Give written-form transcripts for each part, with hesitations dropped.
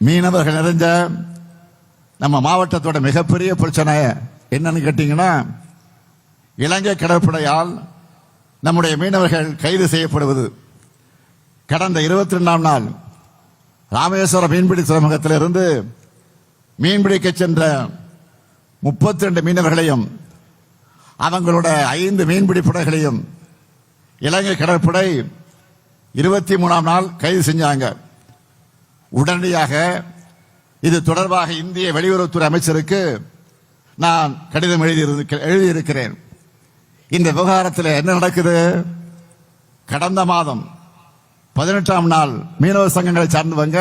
மீனவர்கள் நிறைஞ்ச நம்ம மாவட்டத்தோட மிகப்பெரிய பிரச்சனை என்னன்னு கேட்டீங்கன்னா, இலங்கை கடற்படையால் நம்முடைய மீனவர்கள் கைது செய்யப்படுவது. கடந்த 22ஆம் நாள் ராமேஸ்வரம் மீன்பிடி துறைமுகத்திலிருந்து மீன்பிடிக்க சென்ற 32 மீனவர்களையும் அவங்களோட 5 மீன்பிடி படகுகளையும் இலங்கை கடற்படை 23ஆம் நாள் கைது செஞ்சாங்க. உடனடியாக இது தொடர்பாக இந்திய வெளியுறவுத்துறை அமைச்சருக்கு நான் கடிதம் எழுதியிருக்கிறேன். இந்த விவகாரத்தில் என்ன நடக்குது? கடந்த மாதம் 18ஆம் நாள் மீனவ சங்கங்களை சார்ந்தவங்க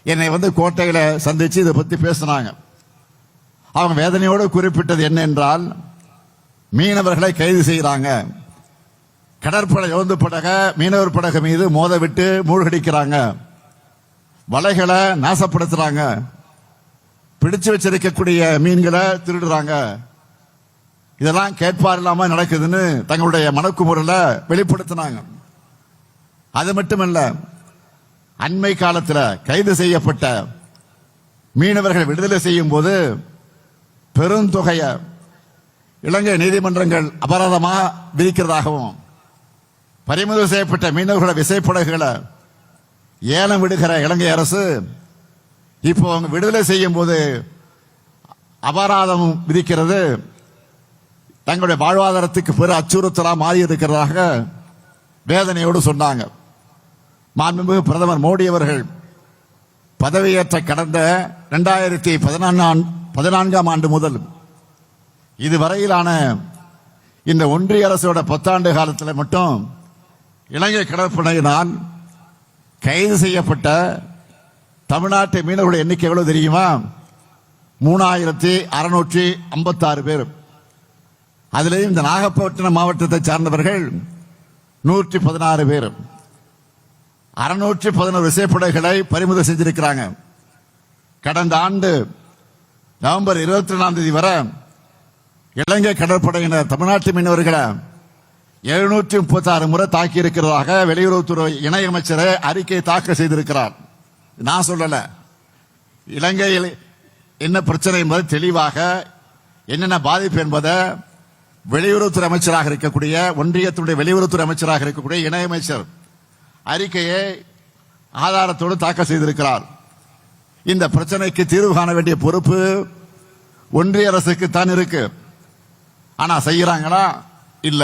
என்னை கோட்டையில சந்திச்சு இதை பத்தி பேசினாங்க. அவங்க வேதனையோடு குறிப்பிட்டது என்ன என்றால், மீனவர்களை கைது செய்யறாங்க, கடற்படை ரோந்து படக மீனவர் படகு மீது மோத விட்டு மூழ்கடிக்கிறாங்க, வலைகளை நாசப்படுத்துறாங்க, பிடிச்சு வச்சிருக்கக்கூடிய மீன்களை திருடுறாங்க. இதெல்லாம் கேட்பார் இல்லாம நடக்குதுன்னு தங்களுடைய மனக்குமுறல வெளிப்படுத்தினாங்க. அது மட்டுமல்ல, அண்மை காலத்தில் கைது செய்யப்பட்ட மீனவர்கள் விடுதலை செய்யும் போது பெருந்தொகைய இலங்கை நீதிமன்றங்கள் அபராதமாக விதிக்கிறதாகவும், பறிமுதல் செய்யப்பட்ட மீனவர்கள விசைப்படகுகளை ஏலம் விடுகிற இலங்கை அரசு இப்போ அவங்க விடுதலை செய்யும் போது அபராதம் விதிக்கிறது தங்களுடைய வாழ்வாதாரத்துக்கு பெரு அச்சுறுத்தலாக மாறி இருக்கிறதாக வேதனையோடு சொன்னாங்க. மாண்புமிகு பிரதமர் மோடி அவர்கள் பதவியேற்ற கடந்த 2014ஆம் ஆண்டு முதல் இதுவரையிலான இந்த ஒன்றிய அரசோட 10 ஆண்டு காலத்தில் மட்டும் இலங்கை கடற்படையினால் கைது செய்யப்பட்ட தமிழ்நாட்டு மீனவர்களுடைய எண்ணிக்கை எவ்வளவு தெரியுமா? 3656 பேர். அதிலேயும் இந்த நாகப்பட்டினம் மாவட்டத்தை சார்ந்தவர்கள் 116 பேர். 611 விசைப்படகுகளை பறிமுதல் செஞ்சிருக்கிறாங்க. கடந்த ஆண்டு நவம்பர் 22ஆம் தேதி வரை இலங்கை கடற்படையினர் தமிழ்நாட்டு மீனவர்களை 736 முறை தாக்கி இருக்கிறதாக வெளியுறவுத்துறை இணையமைச்சர் அறிக்கை தாக்கல் செய்திருக்கிறார். நான் சொல்லல, இலங்கையில் என்ன பிரச்சனை என்பது தெளிவாக என்னென்ன பாதிப்பு என்பதை வெளியுறவுத்துறை அமைச்சராக இருக்கக்கூடிய ஒன்றியத்துடைய வெளியுறவுத்துறை அமைச்சராக இருக்கக்கூடிய இணையமைச்சர் அறிக்கையை ஆதாரத்தோடு தாக்கல் செய்திருக்கிறார். இந்த பிரச்சனைக்கு தீர்வு காண வேண்டிய பொறுப்பு ஒன்றிய அரசுக்கு தான் இருக்கு. ஆனா செய்யறாங்களா? இல்ல.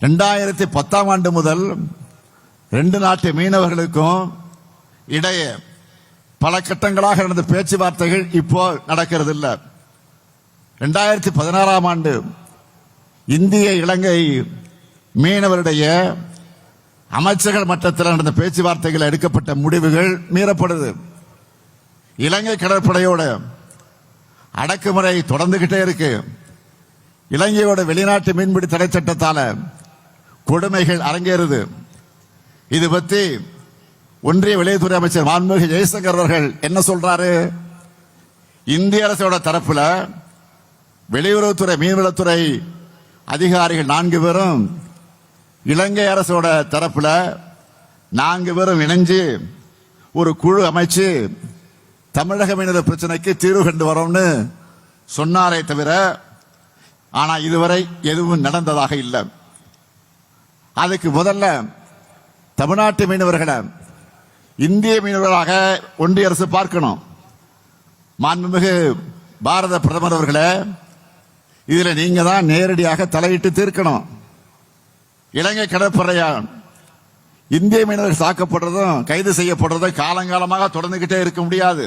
2010ஆம் ஆண்டு முதல் 2 நாட்டு மீனவர்களுக்கும் இடையே பல கட்டங்களாக நடந்த பேச்சுவார்த்தைகள் இப்போ நடக்கிறது இல்ல. 2016ஆம் ஆண்டு இந்திய இலங்கை மீனவருடைய அமைச்சர்கள் மட்டத்தில் நடந்த பேச்சுவார்த்தைகள் எடுக்கப்பட்ட முடிவுகள் மீறப்படுது. இலங்கை கடற்படையோட அடக்குமுறை தொடர்ந்துகிட்டே இருக்கு. இலங்கையோட வெளிநாட்டு மீன்பிடி தடை சட்டத்தால கொடுமைகள் அரங்கேறுது. இது பத்தி ஒன்றிய வெளியுறவுத்துறை அமைச்சர் மாண்புமிகு ஜெய்சங்கர் அவர்கள் என்ன சொல்றாரு? இந்திய அரசோட தரப்புல வெளியுறவுத்துறை மீன்வளத்துறை அதிகாரிகள் 4 பேரும், இலங்கை அரசோட தரப்புல 4 பேரும் இணைஞ்சு ஒரு குழு அமைச்சு தமிழக மீனவர் பிரச்சனைக்கு தீர்வு கண்டு வரோம்னு சொன்னாரே தவிர, ஆனா இதுவரை எதுவும் நடந்ததாக இல்லை. அதுக்கு முதல்ல தமிழ்நாட்டு மீனவர்களை இந்திய மீனவர்களாக ஒன்றிய அரசு பார்க்கணும். மாண்புமிகு பாரத பிரதமர் அவர்களே, இதுல நீங்க தான் நேரடியாக தலையிட்டு தீர்க்கணும். இலங்கை கடற்படையால் இந்திய மீனவர்கள் தாக்கப்படுறதும் கைது செய்யப்படுறதும் காலங்காலமாக தொடர்ந்துகிட்டே இருக்க முடியாது.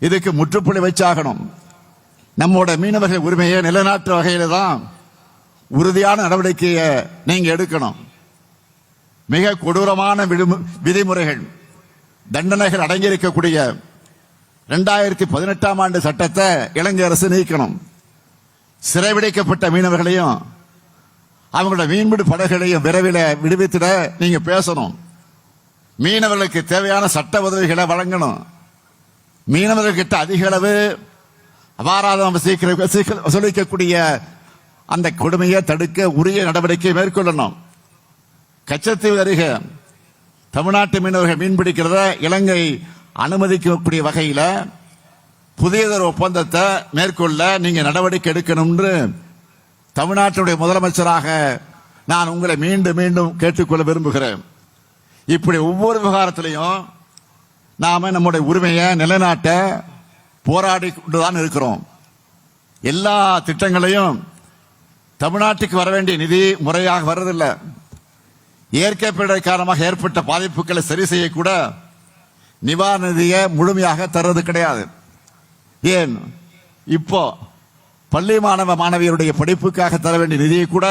இதுக்கு முற்றுப்புள்ளி வச்சாகணும். நம்மோட மீனவர்கள் உரிமையை நிலைநாட்டு வகையில தான் உறுதியான நடவடிக்கையை நீங்க எடுக்கணும். மிக கொடூரமான விதிமுறைகள், தண்டனைகள் அடங்கியிருக்கக்கூடிய 2018ஆம் ஆண்டு சட்டத்தை இலங்கை அரசு நீக்கணும். சிறைபிடிக்கப்பட்ட மீனவர்களையும் அவங்களோட மீன்பிடி படகுகளையும் விரைவில் விடுவித்திட நீங்க பேசணும். மீனவர்களுக்கு தேவையான சட்ட உதவிகளை வழங்கணும். மீனவர்கிட்ட அதிக அளவு அபாராதம் வசூலிக்கக்கூடிய அந்த கொடுமையை தடுக்க உரிய நடவடிக்கை மேற்கொள்ளணும். கச்சத்தீவு அருகே தமிழ்நாட்டு மீனவர்கள் மீன்பிடிக்கிறத இலங்கை அனுமதிக்கக்கூடிய வகையில புதியதொரு ஒப்பந்தத்தை மேற்கொள்ள நீங்க நடவடிக்கை எடுக்கணும்னு தமிழ்நாட்டுடைய முதலமைச்சராக நான் உங்களை மீண்டும் மீண்டும் கேட்டுக்கொள்ள விரும்புகிறேன். இப்படி ஒவ்வொரு விவகாரத்திலையும் நாம நம்முடைய உரிமையை நிலைநாட்ட போராடி கொண்டுதான் இருக்கிறோம். எல்லா திட்டங்களையும் தமிழ்நாட்டுக்கு வர வேண்டிய நிதி முறையாக வர்றதில்லை. இயற்கை பேரிடர் காரணமாக ஏற்பட்ட பாதிப்புகளை சரி செய்யக்கூட நிவாரண நிதியை முழுமையாக தர்றது கிடையாது. ஏன் இப்போ பள்ளி மாணவ மாணவியருடைய படிப்புக்காக தர வேண்டிய நிதியை கூட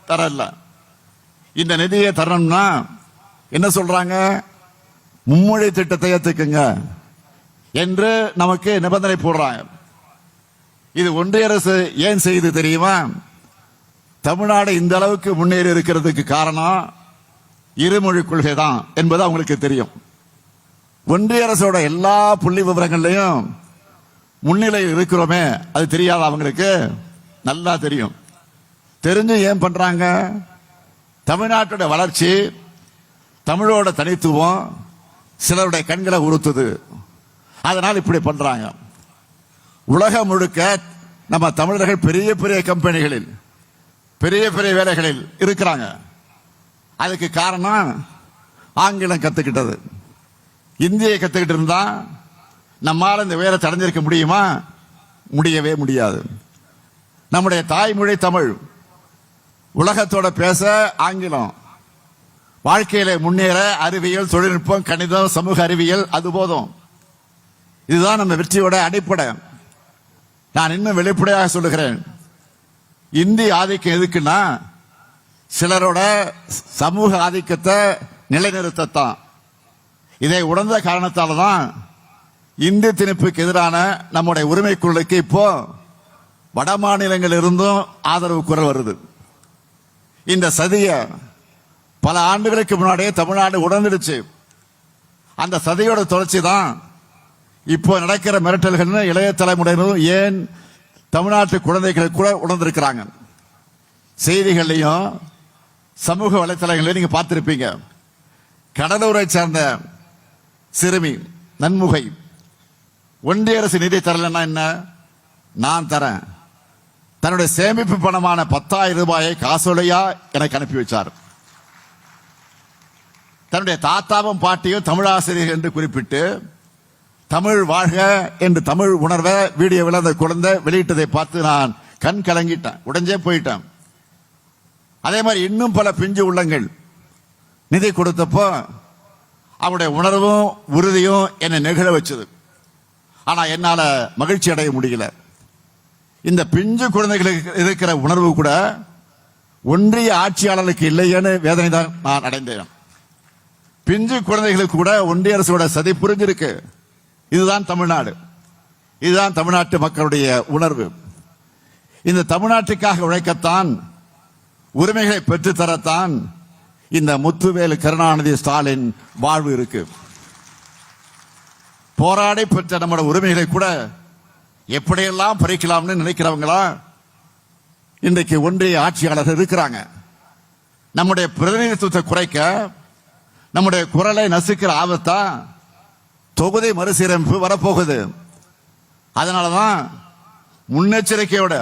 தரல. இந்த நிதியை தரணும்னா என்ன சொல்றாங்க, மும்மொழி திட்டத்தை ஏத்துக்குங்க என்று நமக்கு நிபந்தனை போடுறாங்க. இது ஒன்றிய அரசு ஏன் செய்து தெரியுமா? தமிழ்நாடு இந்த அளவுக்கு முன்னேறி இருக்கிறதுக்கு காரணம் இருமொழி கொள்கை தான் என்பது அவங்களுக்கு தெரியும். ஒன்றிய அரசோட எல்லா புள்ளி விவரங்கள்லையும் முன்னிலையில் இருக்கிறோமே, அது தெரியாத அவங்களுக்கு நல்லா தெரியும். தெரிஞ்சு ஏன் பண்றாங்க? தமிழ்நாட்டோட வளர்ச்சி, தமிழோட தனித்துவம் சிலருடைய கண்களை உறுத்துது. அதனால் இப்படி பண்றாங்க. உலகம் முழுக்க நம்ம தமிழர்கள் பெரிய பெரிய கம்பெனிகளில் பெரிய பெரிய வேலைகளில் இருக்கிறாங்க. அதுக்கு காரணம் ஆங்கிலம் கத்துக்கிட்டது. இந்தியை கத்துக்கிட்டு இருந்தா நம்மால இந்த உயரத்தை அடைஞ்சிருக்க முடியுமா? முடியவே முடியாது. நம்முடைய தாய்மொழி தமிழ், உலகத்தோட பேச ஆங்கிலம், வாழ்க்கையில முன்னேற அறிவியல், தொழில்நுட்பம், கணிதம், சமூக அறிவியல், அது போதும். இதுதான் நம்ம வெற்றியோட அடிப்படை. நான் இன்னும் வெளிப்படையாக சொல்லுகிறேன், இந்தி ஆதிக்கம் எதுக்குன்னா சிலரோட சமூக ஆதிக்கத்தை நிலைநிறுத்தத்தான். இதை உணர்ந்த காரணத்தால தான் இந்தி திணிப்புக்கு எதிரான நம்முடைய உரிமை குரலுக்கு இப்போ வட மாநிலங்கள் இருந்தும் ஆதரவு குரல் வருது. இந்த சதிய பல ஆண்டுகளுக்கு முன்னாடியே தமிழ்நாடு உணர்ந்துடுச்சு. அந்த சதியோட தொடர்ச்சி தான் இப்போ நடக்கிற மிரட்டல்கள் இளைய தலைமுறையினரும் ஏன் தமிழ்நாட்டு குழந்தைகள் கூட உணர்ந்திருக்கிறாங்க. செய்திகள்லையும் சமூக வலைத்தளங்களையும் நீங்க பார்த்திருப்பீங்க. கடலூரை சேர்ந்த சிறுமி நன்முகை ஒன்றிய அரசு நிதி தரலன்னா என்ன, நான் தரேன், தன்னுடைய சேமிப்பு பணமான 10,000 ரூபாயை காசோலையா எனக்கு அனுப்பி வச்சார். தன்னுடைய தாத்தாவும் பாட்டியும் தமிழ் ஆசிரியர் என்று குறிப்பிட்டு தமிழ் வாழ்க என்று தமிழ் உணர்வை வீடியோவில் அந்த குழந்தை வெளியிட்டதை பார்த்து நான் கண் கலங்கிட்டேன், உடைஞ்சே போயிட்டேன். அதே மாதிரி இன்னும் பல பிஞ்சு உள்ளங்கள் நிதி கொடுத்தப்போ அவருடைய உணர்வும் உறுதியும் என்னை நெகிழ வச்சது. ஆனா என்னால மகிழ்ச்சி அடைய முடியல. இந்த பிஞ்சு குழந்தைகளுக்கு இருக்கிற உணர்வு கூட ஒன்றிய ஆட்சியாளர்களுக்கு இல்லையேன்னு வேதனை தான் நான் அடைந்தேன். பிஞ்சு குழந்தைகளுக்கு கூட ஒன்றிய அரசோட சதி புரிஞ்சிருக்கு. இதுதான் தமிழ்நாடு, இதுதான் தமிழ்நாட்டு மக்களுடைய உணர்வு. இந்த தமிழ்நாட்டுக்காக உழைக்கத்தான், உரிமைகளை பெற்றுத்தரத்தான் இந்த முத்துவேலு கருணாநிதி ஸ்டாலின் வாழ்வு இருக்கு. போராடி பெற்ற நம்முடைய உரிமைகளை கூட எப்படியெல்லாம் பறிக்கலாம்னு நினைக்கிறவங்களா இன்றைக்கு ஒன்றிய ஆட்சியாளர்கள் இருக்கிறாங்க. நம்முடைய பிரதிநிதித்துவத்தை குறைக்க, நம்முடைய குரலை நசுக்கிற ஆபத்தா தொகுதி மறுசீரமைப்பு வரப்போகுது. அதனாலதான் முன்னெச்சரிக்கையோட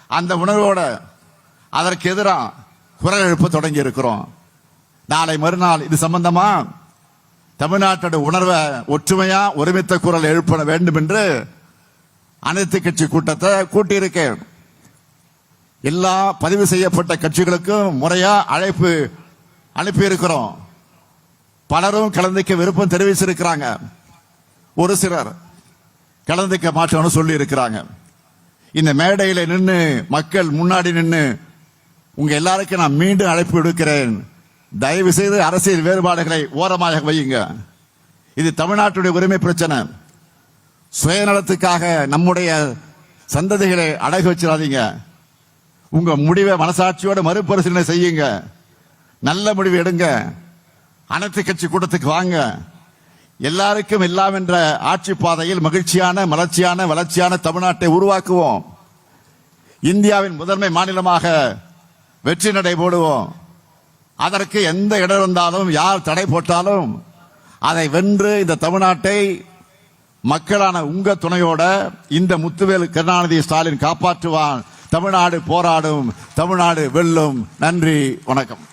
அந்த உணர்வோட அதற்கு எதிராக குரல் எழுப்ப தொடங்கி இருக்கிறோம். நாளை மறுநாள் இது சம்பந்தமா தமிழ்நாட்டோட உணர்வை ஒற்றுமையா ஒருமித்த குரல் எழுப்ப வேண்டும் என்று அனைத்து கட்சி கூட்டத்தை கூட்டியிருக்கேன். எல்லா பதிவு செய்யப்பட்ட கட்சிகளுக்கும் முறையா அழைப்பு அனுப்பி இருக்கிறோம். பலரும் கலந்துக்க விருப்பம் தெரிவிச்சிருக்கிறாங்க. ஒரு சிலர் கலந்துக்க மாட்டோம்னு சொல்லி இருக்கிறாங்க. இந்த மேடையில் நின்று மக்கள் முன்னாடி நின்று உங்க எல்லாருக்கும் நான் மீண்டும் அழைப்பு விடுக்கிறேன், தயவு செய்து அரசியல் வேறுபாடுகளை ஓரமாக வையுங்க. இது தமிழ்நாட்டுடைய உரிமை பிரச்சனை. சுயநலத்துக்காக நம்முடைய சந்ததிகளை அடகு வச்சிடாதீங்க. உங்க முடிவை மனசாட்சியோட மறுபரிசீலனை செய்யுங்க. நல்ல முடிவு எடுங்க. அனைத்து கட்சி கூட்டத்துக்கு வாங்க. எல்லாருக்கும் எல்லாம் என்ற ஆட்சி பாதையில் மகிழ்ச்சியான மலர்ச்சியான வளர்ச்சியான தமிழ்நாட்டை உருவாக்குவோம். இந்தியாவின் முதன்மை மாநிலமாக வெற்றி நடை போடுவோம். அதற்கு எந்த இடம் இருந்தாலும் யார் தடை போட்டாலும் அதை வென்று இந்த தமிழ்நாட்டை மக்களான உங்க துணையோட இந்த முத்துவேல் கருணாநிதி ஸ்டாலின் காப்பாற்றுவான். தமிழ்நாடு போராடும், தமிழ்நாடு வெல்லும். நன்றி, வணக்கம்.